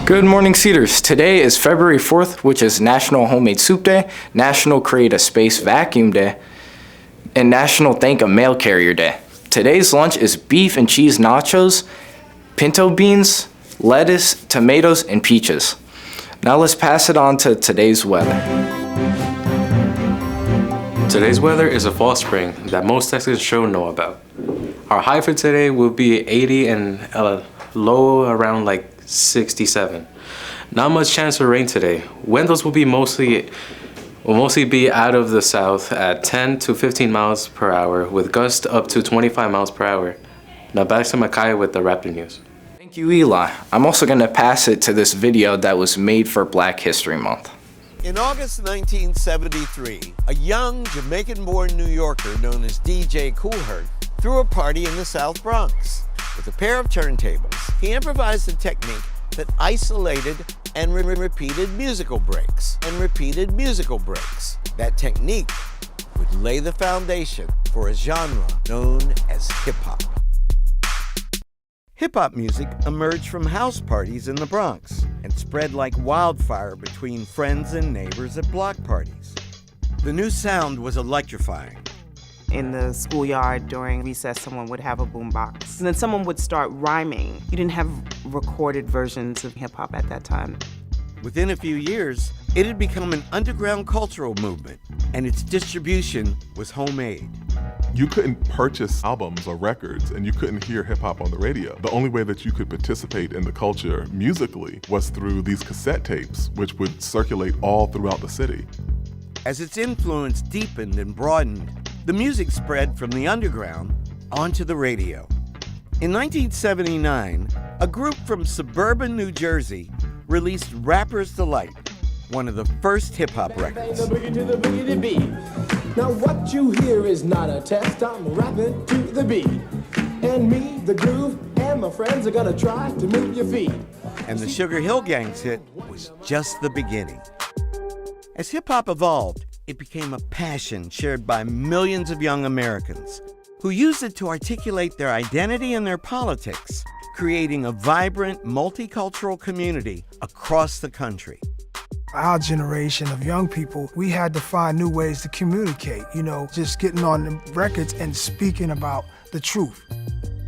Good morning, Cedars. Today is February 4th, which is National Homemade Soup Day, National Create a Space Vacuum Day, and National Thank a Mail Carrier Day. Today's lunch is beef and cheese nachos, pinto beans, lettuce, tomatoes, and peaches. Now let's pass it on to today's weather. Today's weather is a fall spring that most Texans should know about. Our high for today will be 80 and a low around like 67. Not much chance for rain today. Winds will mostly be out of the south at 10 to 15 miles per hour with gusts up to 25 miles per hour. Now back to Makai with the Raptor News. Thank you, Eli. I'm also going to pass it to this video that was made for Black History Month. In August 1973, a young Jamaican-born New Yorker known as DJ Koolherd threw a party in the South Bronx. With a pair of turntables, he improvised a technique that isolated and repeated musical breaks That technique would lay the foundation for a genre known as hip-hop. Hip-hop music emerged from house parties in the Bronx and spread like wildfire between friends and neighbors at block parties. The new sound was electrifying. In the schoolyard during recess, someone would have a boombox, and then someone would start rhyming. You didn't have recorded versions of hip-hop at that time. Within a few years, it had become an underground cultural movement, and its distribution was homemade. You couldn't purchase albums or records, and you couldn't hear hip-hop on the radio. The only way that you could participate in the culture musically was through these cassette tapes, which would circulate all throughout the city. As its influence deepened and broadened, the music spread from the underground onto the radio. In 1979, a group from suburban New Jersey released Rapper's Delight, one of the first hip-hop records. Now what you hear is not a test, I'm rapping to the beat. And me, the groove, and my friends are gonna try to move your feet. And the Sugar Hill Gang's hit was just the beginning. As hip-hop evolved, it became a passion shared by millions of young Americans who used it to articulate their identity and their politics, creating a vibrant, multicultural community across the country. Our generation of young people, we had to find new ways to communicate, just getting on the records and speaking about the truth.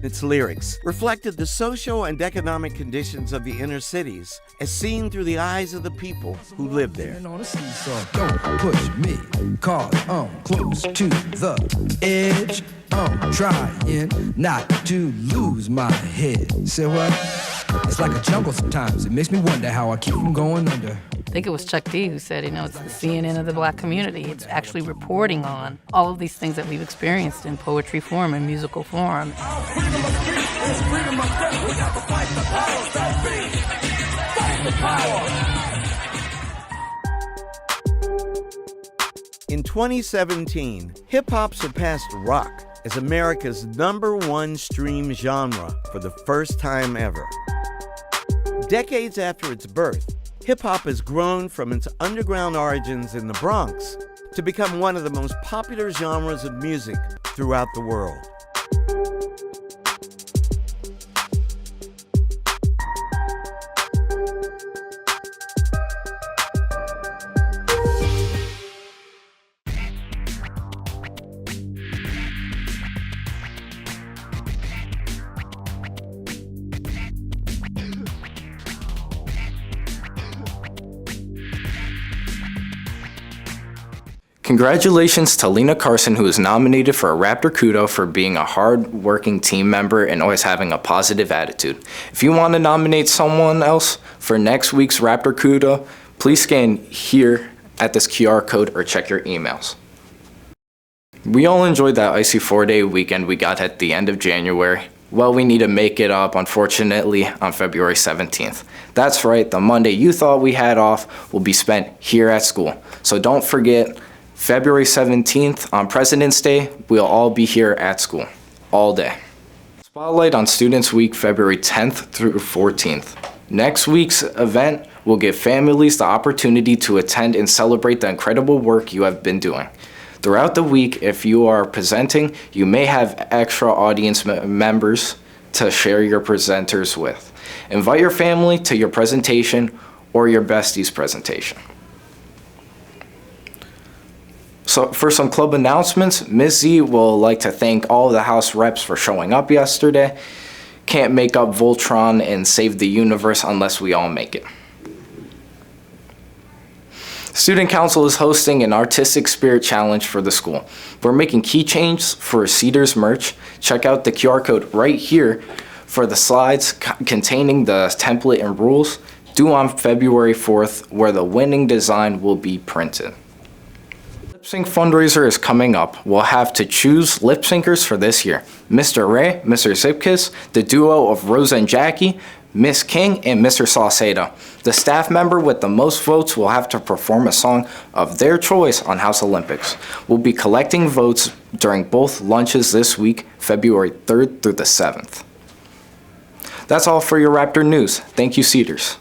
Its lyrics reflected the social and economic conditions of the inner cities as seen through the eyes of the people who lived there. Don't push me, cause I'm close to the edge. I'm trying not to lose my head. Say what? It's like a jungle sometimes. It makes me wonder how I keep from going under. I think it was Chuck D who said, it's the CNN of the Black community. It's actually reporting on all of these things that we've experienced in poetry form and musical form. In 2017, hip-hop surpassed rock as America's #1 stream genre for the first time ever. Decades after its birth, hip-hop has grown from its underground origins in the Bronx to become one of the most popular genres of music throughout the world. Congratulations to Lena Carson, who was nominated for a Raptor Kudo for being a hard-working team member and always having a positive attitude. If you want to nominate someone else for next week's Raptor Kudo, please scan here at this QR code or check your emails. We all enjoyed that icy 4-day weekend we got at the end of January. Well, we need to make it up, unfortunately, on February 17th. That's right, the Monday you thought we had off will be spent here at school. So don't forget, February 17th on President's Day, we'll all be here at school, all day. Spotlight on Students Week, February 10th through 14th. Next week's event will give families the opportunity to attend and celebrate the incredible work you have been doing. Throughout the week, if you are presenting, you may have extra audience members to share your presenters with. Invite your family to your presentation or your bestie's presentation. So for some club announcements, Ms. Z will like to thank all of the House reps for showing up yesterday. Can't make up Voltron and save the universe unless we all make it. Student Council is hosting an Artistic Spirit Challenge for the school. We're making keychains for Cedars merch. Check out the QR code right here for the slides containing the template and rules, due on February 4th, where the winning design will be printed. Lip Sync fundraiser is coming up. We'll have to choose lip syncers for this year. Mr. Ray, Mr. Zipkiss, the duo of Rosa and Jackie, Miss King, and Mr. Saucedo. The staff member with the most votes will have to perform a song of their choice on House Olympics. We'll be collecting votes during both lunches this week, February 3rd through the 7th. That's all for your Raptor News. Thank you, Cedars.